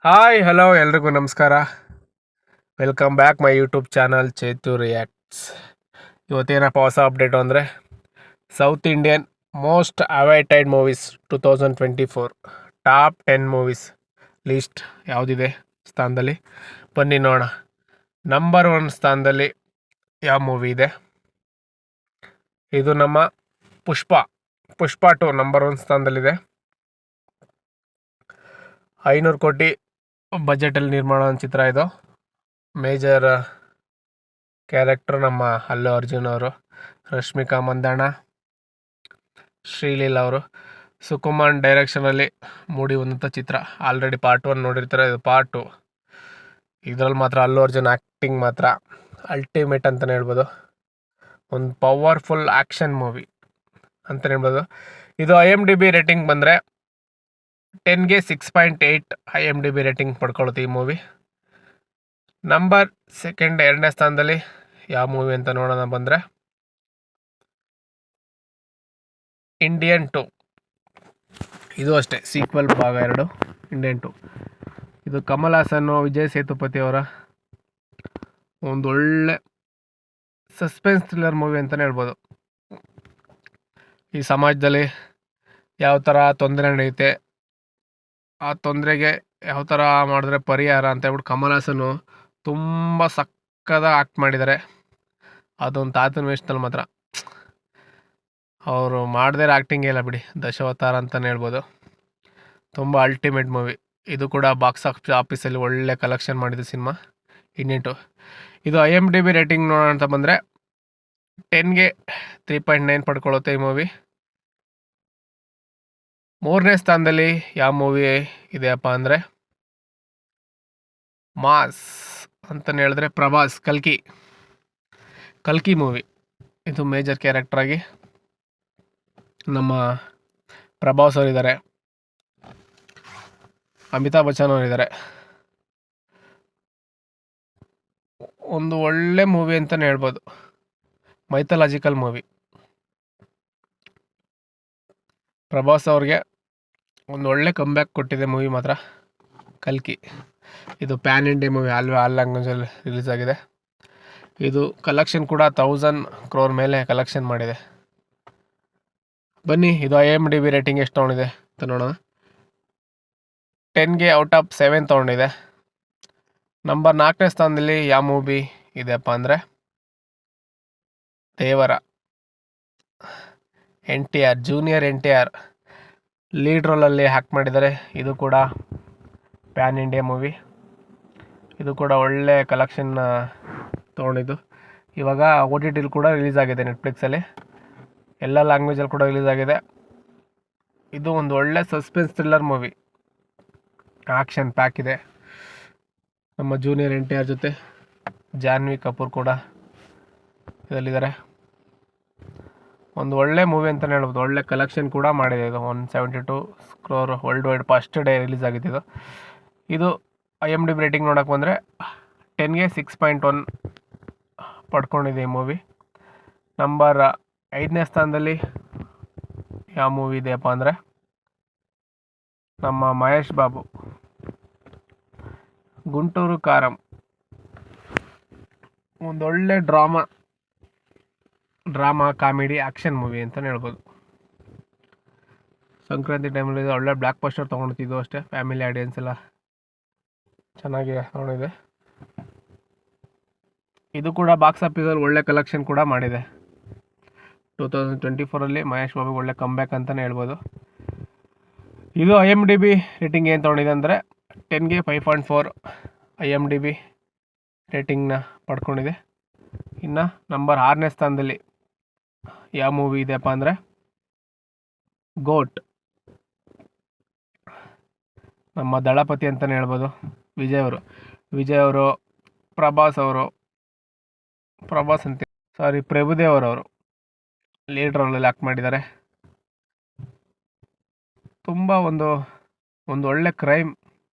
Hi hello ಎಲ್ರಿಗೂ ನಮಸ್ಕಾರ. Welcome back my YouTube channel Chetu reacts. ಇವತ್ತೇನಪ್ಪ ಹೊಸ ಅಪ್ಡೇಟು ಅಂದರೆ South Indian most awaited movies 2024 top 10 movies list ಯಾವುದಿದೆ ಸ್ಥಾನದಲ್ಲಿ ಬನ್ನಿ ನೋಡೋಣ. ನಂಬರ್ 1 ಸ್ಥಾನದಲ್ಲಿ ಯಾವ ಮೂವಿ ಇದೆ? ಇದು ನಮ್ಮ ಪುಷ್ಪ 2 ನಂಬರ್ 1 ಸ್ಥಾನದಲ್ಲಿದೆ. 500 ಕೋಟಿ ಬಜೆಟಲ್ಲಿ ನಿರ್ಮಾಣ ಚಿತ್ರ ಇದು. ಮೇಜರ್ ಕ್ಯಾರೆಕ್ಟರ್ ನಮ್ಮ ಅಲ್ಲು ಅರ್ಜುನ್ ಅವರು, ರಶ್ಮಿಕಾ ಮಂದಣ್ಣ, ಶ್ರೀಲೀಲಾ ಅವರು. ಸುಕುಮಾರ್ ಡೈರೆಕ್ಷನಲ್ಲಿ ಮೂಡಿ ಬಂದಂಥ ಚಿತ್ರ. ಆಲ್ರೆಡಿ ಪಾರ್ಟ್ 1 ನೋಡಿರ್ತಾರೆ, ಇದು ಪಾರ್ಟ್ 2. ಇದರಲ್ಲಿ ಮಾತ್ರ ಅಲ್ಲು ಅರ್ಜುನ್ ಆ್ಯಕ್ಟಿಂಗ್ ಮಾತ್ರ ಅಲ್ಟಿಮೇಟ್ ಅಂತಲೇ ಹೇಳ್ಬೋದು. ಒಂದು ಪವರ್ಫುಲ್ ಆ್ಯಕ್ಷನ್ ಮೂವಿ ಅಂತಲೇ ಹೇಳ್ಬೋದು. ಇದು IMDb ರೇಟಿಂಗ್ ಬಂದರೆ 10ಗೆ 6.8 IMDb ರೇಟಿಂಗ್ ಪಡ್ಕೊಳ್ಳುತ್ತೆ ಈ ಮೂವಿ. ನಂಬರ್ 2 ಎರಡನೇ ಸ್ಥಾನದಲ್ಲಿ ಯಾವ ಮೂವಿ ಅಂತ ನೋಡೋಣ ಬಂದರೆ ಇಂಡಿಯನ್ 2. ಇದು ಅಷ್ಟೇ ಸೀಕ್ವೆಲ್ ಭಾಗ 2 ಇಂಡಿಯನ್ 2. ಇದು ಕಮಲ್ ಹಾಸನ್ನು, ವಿಜಯ್ ಸೇತುಪತಿ ಅವರ ಒಂದೊಳ್ಳೆ ಸಸ್ಪೆನ್ಸ್ ಥ್ರಿಲ್ಲರ್ ಮೂವಿ ಅಂತಲೇ ಹೇಳ್ಬೋದು. ಈ ಸಮಾಜದಲ್ಲಿ ಯಾವ ಥರ ತೊಂದರೆ ನಡೆಯುತ್ತೆ, ಆ ತೊಂದರೆಗೆ ಯಾವ ಥರ ಮಾಡಿದ್ರೆ ಪರಿಹಾರ ಅಂತ ಹೇಳ್ಬಿಟ್ಟು ಕಮಲ್ ಹಾಸನ್ನು ತುಂಬ ಸಕ್ಕದ ಆ್ಯಕ್ಟ್ ಮಾಡಿದ್ದಾರೆ. ಅದೊಂದು ತಾತನ ವೇಷದಲ್ಲಿ ಮಾತ್ರ ಅವರು ಮಾಡದೇ ಆ್ಯಕ್ಟಿಂಗ್ ಇಲ್ಲ ಬಿಡಿ, ದಶಾವತಾರ ಅಂತಲೇ ಹೇಳ್ಬೋದು. ತುಂಬ ಅಲ್ಟಿಮೇಟ್ ಮೂವಿ. ಇದು ಕೂಡ ಬಾಕ್ಸ್ ಆಫೀಸಲ್ಲಿ ಒಳ್ಳೆ ಕಲೆಕ್ಷನ್ ಮಾಡಿದೆ ಸಿನಿಮಾ ಇಂಡಿಯನ್ 2. ಇದು IMDb ರೇಟಿಂಗ್ ನೋಡೋಣ ಅಂತ ಬಂದರೆ 10ಗೆ 3.9 ಪಡ್ಕೊಳ್ಳುತ್ತೆ ಈ ಮೂವಿ. 3ನೇ ಸ್ಥಾನದಲ್ಲಿ ಯಾವ ಮೂವಿ ಇದೆಯಪ್ಪ ಅಂದರೆ ಮಾಸ್ ಅಂತಲೇ ಹೇಳಿದ್ರೆ ಪ್ರಭಾಸ್ ಕಲ್ಕಿ ಮೂವಿ. ಇದು ಮೇಜರ್ ಕ್ಯಾರೆಕ್ಟ್ರಾಗಿ ನಮ್ಮ ಪ್ರಭಾಸ್ ಅವರಿದ್ದಾರೆ, ಅಮಿತಾಬ್ ಬಚ್ಚನ್ ಅವರಿದ್ದಾರೆ. ಒಂದು ಒಳ್ಳೆ ಮೂವಿ ಅಂತಲೇ ಹೇಳ್ಬೋದು, ಮೈಥಾಲಜಿಕಲ್ ಮೂವಿ. ಪ್ರಭಾಸ್ ಅವ್ರಿಗೆ ಒಂದು ಒಳ್ಳೆ ಕಂಬ್ಯಾಕ್ ಕೊಟ್ಟಿದೆ ಮೂವಿ ಮಾತ್ರ ಕಲ್ಕಿ. ಇದು ಪ್ಯಾನ್ ಇಂಡಿಯಾ ಮೂವಿ, ಆಲ್ ಲ್ಯಾಂಗ್ವೇಜಲ್ಲಿ ರಿಲೀಸ್ ಆಗಿದೆ. ಇದು ಕಲೆಕ್ಷನ್ ಕೂಡ 1000 crore ಮೇಲೆ ಕಲೆಕ್ಷನ್ ಮಾಡಿದೆ. ಬನ್ನಿ ಇದು IMDb ರೇಟಿಂಗ್ ಎಷ್ಟು ತೊಗೊಂಡಿದೆ ಅಂತ ನೋಡೋಣ. 10ಗೆ ಔಟ್ ಆಫ್ 7 ತೊಗೊಂಡಿದೆ. ನಂಬರ್ 4ನೇ ಸ್ಥಾನದಲ್ಲಿ ಯಾವ ಮೂವಿ ಇದೆಯಪ್ಪ ಅಂದರೆ ದೇವರ. ಜೂನಿಯರ್ NTR ಲೀಡ್ ರೋಲಲ್ಲಿ ಹ್ಯಾಕ್ ಮಾಡಿದ್ದಾರೆ. ಇದು ಕೂಡ ಪ್ಯಾನ್ ಇಂಡಿಯಾ ಮೂವಿ. ಇದು ಕೂಡ ಒಳ್ಳೆ ಕಲೆಕ್ಷನ್ ತೊಗೊಂಡಿದ್ದು. ಇವಾಗ OTTಲಿ ಕೂಡ ರಿಲೀಸ್ ಆಗಿದೆ, ನೆಟ್ಫ್ಲಿಕ್ಸಲ್ಲಿ ಎಲ್ಲ ಲ್ಯಾಂಗ್ವೇಜಲ್ಲಿ ಕೂಡ ರಿಲೀಸ್ ಆಗಿದೆ. ಇದು ಒಂದು ಒಳ್ಳೆ suspense thriller movie, action pack ಇದೆ. ನಮ್ಮ ಜೂನಿಯರ್ NTR ಜೊತೆ ಜಾನ್ವಿ ಕಪೂರ್ ಕೂಡ ಇದರಲ್ಲಿದ್ದಾರೆ. ಒಂದು ಒಳ್ಳೆ ಮೂವಿ ಅಂತಲೇ ಹೇಳ್ಬೋದು. ಒಳ್ಳೆ ಕಲೆಕ್ಷನ್ ಕೂಡ ಮಾಡಿದೆ. ಇದು 172 crore world wide first day release ಆಗಿದ್ದು. ಇದು IMDb ರೇಟಿಂಗ್ ನೋಡೋಕೆ ಬಂದರೆ 10ಗೆ 6.1 ಪಡ್ಕೊಂಡಿದೆ ಈ ಮೂವಿ. ನಂಬರ್ 5ನೇ ಸ್ಥಾನದಲ್ಲಿ ಯಾವ ಮೂವಿ ಇದೆಯಪ್ಪ ಅಂದರೆ ನಮ್ಮ ಮಹೇಶ್ ಬಾಬು ಗುಂಟೂರು ಕಾರಂ. ಒಂದೊಳ್ಳೆ ಡ್ರಾಮಾ ಕಾಮಿಡಿ ಆ್ಯಕ್ಷನ್ ಮೂವಿ ಅಂತಲೇ ಹೇಳ್ಬೋದು. ಸಂಕ್ರಾಂತಿ ಟೈಮಲ್ಲಿ ಒಳ್ಳೆ ಬ್ಲ್ಯಾಕ್ ಬಸ್ಟರ್ ತೊಗೊಂಡಿದ್ದು ಅಷ್ಟೇ. ಫ್ಯಾಮಿಲಿ ಆಡಿಯನ್ಸ್ ಎಲ್ಲ ಚೆನ್ನಾಗಿ ತೊಗೊಂಡಿದೆ. ಇದು ಕೂಡ ಬಾಕ್ಸ್ ಆಫೀಸಲ್ಲಿ ಒಳ್ಳೆ ಕಲೆಕ್ಷನ್ ಕೂಡ ಮಾಡಿದೆ. 2024 ಮಹೇಶ್ ಬಾಬು ಒಳ್ಳೆ ಕಂಬ್ಯಾಕ್ ಅಂತಲೇ ಹೇಳ್ಬೋದು. ಇದು IMDb ರೇಟಿಂಗ್ ಏನು ತೊಗೊಂಡಿದೆ ಅಂದರೆ 10ಗೆ 5.4 IMDb ರೇಟಿಂಗ್ನ ಪಡ್ಕೊಂಡಿದೆ. ಇನ್ನು ನಂಬರ್ 6ನೇ ಸ್ಥಾನದಲ್ಲಿ ಯಾವ ಮೂವಿ ಇದೆಯಪ್ಪ ಅಂದರೆ ಗೋಟ್. ನಮ್ಮ ದಳಪತಿ ಅಂತಲೇ ಹೇಳ್ಬೋದು. ವಿಜಯ್ ಅವರು ಪ್ರಭುದೇವ್ ಅವರವರು ಲೀಡ್ ರೋಲಲ್ಲಿ ಆ್ಯಕ್ಟ್ ಮಾಡಿದ್ದಾರೆ. ತುಂಬ ಒಂದು ಒಳ್ಳೆ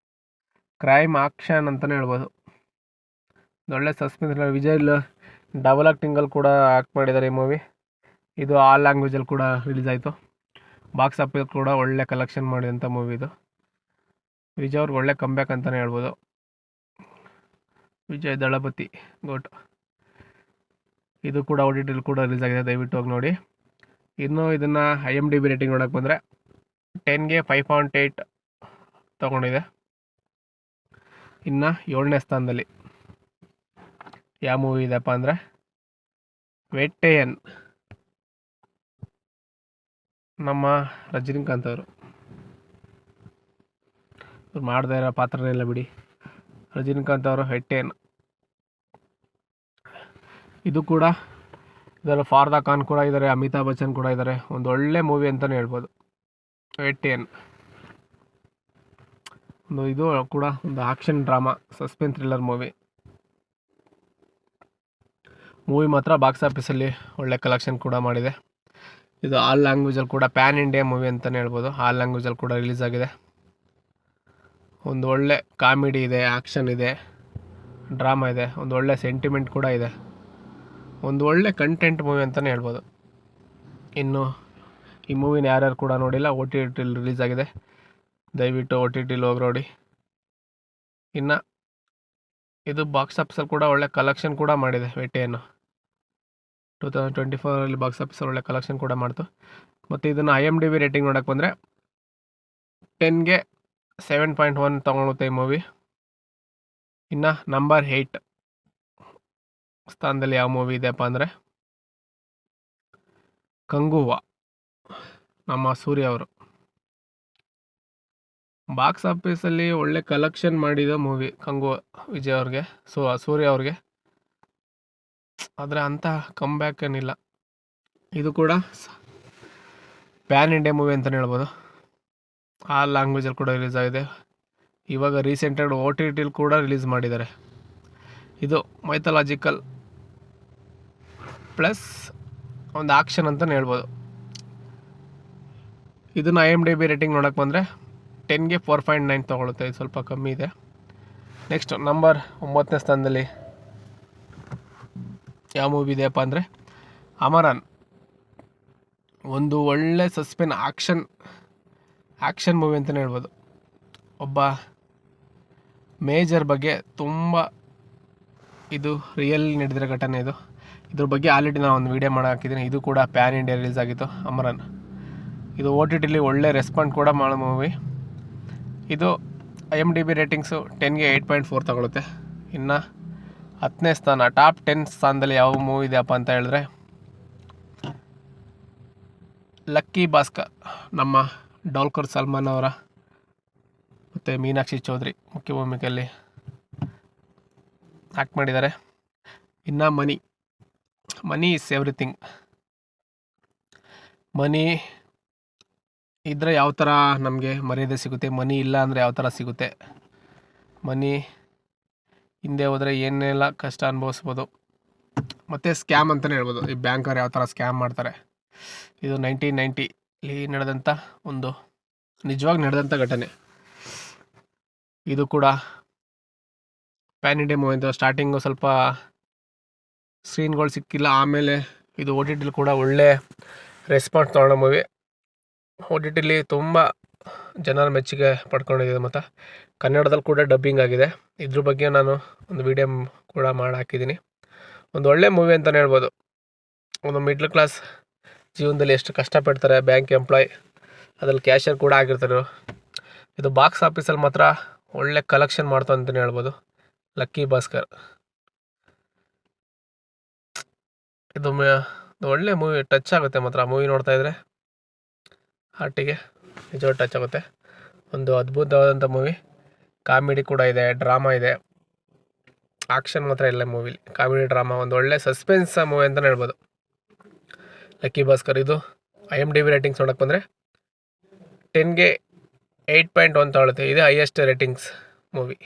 ಕ್ರೈಮ್ ಆಕ್ಷನ್ ಅಂತಲೇ ಹೇಳ್ಬೋದು. ಒಳ್ಳೆ ಸಸ್ಪೆನ್ಸ್. ವಿಜಯ್ ಡಬಲ್ ಆ್ಯಕ್ಟಿಂಗಲ್ಲಿ ಕೂಡ ಆ್ಯಕ್ಟ್ ಮಾಡಿದ್ದಾರೆ ಈ ಮೂವಿ. ಇದು ಆಲ್ ಲ್ಯಾಂಗ್ವೇಜಲ್ಲಿ ಕೂಡ ರಿಲೀಸ್ ಆಯಿತು. ಬಾಕ್ಸ್ ಆಫೀಸ್ ಕೂಡ ಒಳ್ಳೆ ಕಲೆಕ್ಷನ್ ಮಾಡಿದಂಥ ಮೂವಿ ಇದು. ವಿಜಯ್ ಅವ್ರಿಗೆ ಒಳ್ಳೆ ಕಂಬ್ಯಾಕ್ ಅಂತಲೇ ಹೇಳ್ಬೋದು. ವಿಜಯ್ ದಳಪತಿ ಗೋಟ್. ಇದು ಕೂಡ OTT ಕೂಡ ರಿಲೀಸ್ ಆಗಿದೆ, ದಯವಿಟ್ಟು ಹೋಗಿ ನೋಡಿ. ಇನ್ನು ಇದನ್ನು IMDb ರೇಟಿಂಗ್ ನೋಡೋಕೆ ಬಂದರೆ 10ಗೆ 5.8 ತೊಗೊಂಡಿದೆ. ಇನ್ನು 7ನೇ ಸ್ಥಾನದಲ್ಲಿ ಯಾವ ಮೂವಿ ಇದೆಪ್ಪ ಅಂದರೆ ವೇಟೆಯನ್. ನಮ್ಮ ರಜನಿಕಾಂತ್ ಅವರು ಮಾಡದೇ ಇರೋ ಪಾತ್ರನೇ ಇಲ್ಲ ಬಿಡಿ. ರಜನಿಕಾಂತ್ ಅವರು ವೇಟೆಯನ್. ಇದು ಕೂಡ ಇದರಲ್ಲಿ ಫಾರ್ದಾ ಖಾನ್ ಕೂಡ ಇದ್ದಾರೆ, ಅಮಿತಾಬ್ ಬಚ್ಚನ್ ಕೂಡ ಇದ್ದಾರೆ. ಒಂದು ಒಳ್ಳೆ ಮೂವಿ ಅಂತಲೇ ಹೇಳ್ಬೋದು ವೇಟೆಯನ್. ಇದು ಕೂಡ ಒಂದು action drama suspense thriller movie ಮಾತ್ರ ಬಾಕ್ಸ್ ಆಫೀಸಲ್ಲಿ ಒಳ್ಳೆ ಕಲೆಕ್ಷನ್ ಕೂಡ ಮಾಡಿದೆ. ಇದು ಆಲ್ ಲ್ಯಾಂಗ್ವೇಜಲ್ಲಿ ಕೂಡ ಪ್ಯಾನ್ ಇಂಡಿಯಾ ಮೂವಿ ಅಂತಲೇ ಹೇಳ್ಬೋದು. ಆಲ್ ಲ್ಯಾಂಗ್ವೇಜಲ್ಲಿ ಕೂಡ ರಿಲೀಸ್ ಆಗಿದೆ. ಒಂದು ಒಳ್ಳೆ ಕಾಮಿಡಿ ಇದೆ, ಆ್ಯಕ್ಷನ್ ಇದೆ, ಡ್ರಾಮಾ ಇದೆ, ಒಂದು ಒಳ್ಳೆ ಸೆಂಟಿಮೆಂಟ್ ಕೂಡ ಇದೆ. ಒಂದು ಒಳ್ಳೆ ಕಂಟೆಂಟ್ ಮೂವಿ ಅಂತಲೇ ಹೇಳ್ಬೋದು. ಇನ್ನು ಈ ಮೂವಿನ ಯಾರ್ಯಾರು ಕೂಡ ನೋಡಿಲ್ಲ, OTT ರಿಲೀಸ್ ಆಗಿದೆ, ದಯವಿಟ್ಟು OTT ಹೋಗಿ ನೋಡಿ. ಇನ್ನು ಇದು ಬಾಕ್ಸ್ ಆಫೀಸಲ್ಲಿ ಕೂಡ ಒಳ್ಳೆ ಕಲೆಕ್ಷನ್ ಕೂಡ ಮಾಡಿದೆ. ವೇಟೆಯನ್ನು 2024 ಬಾಕ್ಸ್ ಆಫೀಸಲ್ಲಿ ಒಳ್ಳೆ ಕಲೆಕ್ಷನ್ ಕೂಡ ಮಾಡ್ತು. ಮತ್ತು ಇದನ್ನು IMDb ರೇಟಿಂಗ್ ನೋಡೋಕೆ ಬಂದರೆ 10ಗೆ 7.1 ತೊಗೊಳುತ್ತೆ ಈ ಮೂವಿ. ಇನ್ನು ನಂಬರ್ 8 ಸ್ಥಾನದಲ್ಲಿ ಯಾವ ಮೂವಿ ಇದೆಯಪ್ಪ ಅಂದರೆ ಕಂಗುವಾ, ನಮ್ಮ ಸೂರ್ಯ ಅವರು. ಬಾಕ್ಸ್ ಆಫೀಸಲ್ಲಿ ಒಳ್ಳೆ ಕಲೆಕ್ಷನ್ ಮಾಡಿದ ಮೂವಿ ಕಂಗುವಾ, ವಿಜಯ್ ಅವ್ರಿಗೆ, ಸೂರ್ಯ ಅವ್ರಿಗೆ. ಆದರೆ ಅಂಥ ಕಮ್ಬ್ಯಾಕ್ ಏನಿಲ್ಲ. ಇದು ಕೂಡ ಪ್ಯಾನ್ ಇಂಡಿಯಾ ಮೂವಿ ಅಂತಲೇ ಹೇಳ್ಬೋದು. ಆ ಲ್ಯಾಂಗ್ವೇಜಲ್ಲಿ ಕೂಡ ರಿಲೀಸ್ ಆಗಿದೆ. ಇವಾಗ ರೀಸೆಂಟಾಗಿ OTT ಕೂಡ ರಿಲೀಸ್ ಮಾಡಿದ್ದಾರೆ. ಇದು ಮೈಥಾಲಜಿಕಲ್ ಪ್ಲಸ್ ಒಂದು ಆಕ್ಷನ್ ಅಂತಲೇ ಹೇಳ್ಬೋದು. ಇದನ್ನು IMDb ರೇಟಿಂಗ್ ನೋಡೋಕೆ ಬಂದರೆ 10ಗೆ 4.9 ತೊಗೊಳುತ್ತೆ. ಇದು ಸ್ವಲ್ಪ ಕಮ್ಮಿ ಇದೆ. ನೆಕ್ಸ್ಟ್ ನಂಬರ್ 9ನೇ ಸ್ಥಾನದಲ್ಲಿ ಯಾವ ಮೂವಿ ಇದೆಯಪ್ಪ ಅಂದರೆ ಅಮರನ್. ಒಂದು ಒಳ್ಳೆ ಸಸ್ಪೆನ್ಸ್ ಆ್ಯಕ್ಷನ್ ಮೂವಿ ಅಂತಲೇ ಹೇಳ್ಬೋದು. ಒಬ್ಬ ಮೇಜರ್ ಬಗ್ಗೆ ತುಂಬ ಇದು ರಿಯಲ್ ನಡೆದಿರೋ ಘಟನೆ ಇದು. ಇದ್ರ ಬಗ್ಗೆ ಆಲ್ರೆಡಿ ನಾನು ಒಂದು ವೀಡಿಯೋ ಮಾಡಿ ಹಾಕಿದ್ದೀನಿ. ಇದು ಕೂಡ ಪ್ಯಾನ್ ಇಂಡಿಯಾ ರಿಲೀಸ್ ಆಗಿತ್ತು ಅಮರನ್. ಇದು OTTಲಿ ಒಳ್ಳೆ ರೆಸ್ಪಾನ್ಸ್ ಕೂಡ ಮಾಡೋ ಮೂವಿ. ಇದು IMDb ರೇಟಿಂಗ್ಸು 10ಗೆ 8.4 ತಗೊಳುತ್ತೆ. ಇನ್ನು 10ನೇ ಸ್ಥಾನ, ಟಾಪ್ 10 ಸ್ಥಾನದಲ್ಲಿ ಯಾವ ಮೂವಿ ಇದೆಯಪ್ಪ ಅಂತ ಹೇಳಿದ್ರೆ ಲಕ್ಕಿ ಭಾಸ್ಕರ್. ನಮ್ಮ ಡಾಲ್ಕರ್ ಸಲ್ಮಾನ್ ಅವರ ಮತ್ತು ಮೀನಾಕ್ಷಿ ಚೌಧರಿ ಮುಖ್ಯ ಭೂಮಿಕೆಯಲ್ಲಿ ಆ್ಯಕ್ಟ್ ಮಾಡಿದ್ದಾರೆ. ಇನ್ನು ಮನಿ ಇಸ್ ಎವ್ರಿಥಿಂಗ್. ಮನಿ ಇದ್ದರೆ ಯಾವ ಥರ ನಮಗೆ ಮರ್ಯಾದೆ ಸಿಗುತ್ತೆ, ಮನಿ ಇಲ್ಲ ಅಂದರೆ ಯಾವ ಥರ ಸಿಗುತ್ತೆ, ಮನಿ ಹಿಂದೆ ಹೋದರೆ ಏನೆಲ್ಲ ಕಷ್ಟ ಅನುಭವಿಸ್ಬೋದು. ಮತ್ತು ಸ್ಕ್ಯಾಮ್ ಅಂತಲೇ ಹೇಳ್ಬೋದು. ಈ ಬ್ಯಾಂಕರ್ ಯಾವ ಥರ ಸ್ಕ್ಯಾಮ್ ಮಾಡ್ತಾರೆ. ಇದು 1990 ನಡೆದಂಥ ಒಂದು ನಿಜವಾಗಿ ನಡೆದಂಥ ಘಟನೆ. ಇದು ಕೂಡ ಪ್ಯಾನ್ ಇಂಡಿಯಾ ಮೂವಿ ಅಂತ. ಸ್ಟಾರ್ಟಿಂಗು ಸ್ವಲ್ಪ ಸ್ಕ್ರೀನ್ಗಳು ಸಿಕ್ಕಿಲ್ಲ, ಆಮೇಲೆ ಇದು OTT ಕೂಡ ಒಳ್ಳೆ ರೆಸ್ಪಾನ್ಸ್ ತೊಗೊಳ್ಳೋ ಮೂವಿ. OTTಲಿ ತುಂಬ ಜನರ ಮೆಚ್ಚುಗೆ ಪಡ್ಕೊಂಡಿದೆ. ಮತ್ತು ಕನ್ನಡದಲ್ಲಿ ಕೂಡ ಡಬ್ಬಿಂಗ್ ಆಗಿದೆ. ಇದ್ರ ಬಗ್ಗೆ ನಾನು ಒಂದು ವಿಡಿಯೋ ಕೂಡ ಮಾಡಿ ಹಾಕಿದ್ದೀನಿ. ಒಂದು ಒಳ್ಳೆ ಮೂವಿ ಅಂತಲೇ ಹೇಳ್ಬೋದು. ಒಂದು ಮಿಡ್ಲ್ ಕ್ಲಾಸ್ ಜೀವನದಲ್ಲಿ ಎಷ್ಟು ಕಷ್ಟಪಡ್ತಾರೆ, ಬ್ಯಾಂಕ್ ಎಂಪ್ಲಾಯ್, ಅದ್ರಲ್ಲಿ ಕ್ಯಾಶಿಯರ್ ಕೂಡ ಆಗಿರ್ತಾರೆ. ಇದು ಬಾಕ್ಸ್ ಆಫೀಸಲ್ಲಿ ಮಾತ್ರ ಒಳ್ಳೆ ಕಲೆಕ್ಷನ್ ಮಾಡ್ತಾ ಅಂತಲೇ ಹೇಳ್ಬೋದು ಲಕ್ಕಿ ಭಾಸ್ಕರ್. ಇದು ಒಳ್ಳೆ ಮೂವಿ, ಟಚ್ ಆಗುತ್ತೆ ಮಾತ್ರ. ಮೂವಿ ನೋಡ್ತಾ ಇದ್ದರೆ ಹಾರ್ಟಿಗೆ ನಿಜವಾಗಿ ಟಚ್ ಆಗುತ್ತೆ. ಒಂದು ಅದ್ಭುತವಾದಂಥ ಮೂವಿ. ಕಾಮಿಡಿ ಕೂಡ ಇದೆ, ಡ್ರಾಮಾ ಇದೆ, ಆಕ್ಷನ್ ಮಾತ್ರ ಇಲ್ಲ ಮೂವಿಲಿ. ಕಾಮಿಡಿ ಡ್ರಾಮಾ, ಒಂದು ಒಳ್ಳೆ ಸಸ್ಪೆನ್ಸ್ ಮೂವಿ ಅಂತಲೇ ಹೇಳ್ಬೋದು ಲಕ್ಕಿ ಭಾಸ್ಕರ್. ಇದು IMDb ರೇಟಿಂಗ್ಸ್ ನೋಡೋಕೆ ಬಂದರೆ 10ಗೆ 8.1 ತಗೊಳುತ್ತೆ. ಇದೇ ಹೈಯೆಸ್ಟ್ ರೇಟಿಂಗ್ಸ್ ಮೂವಿ.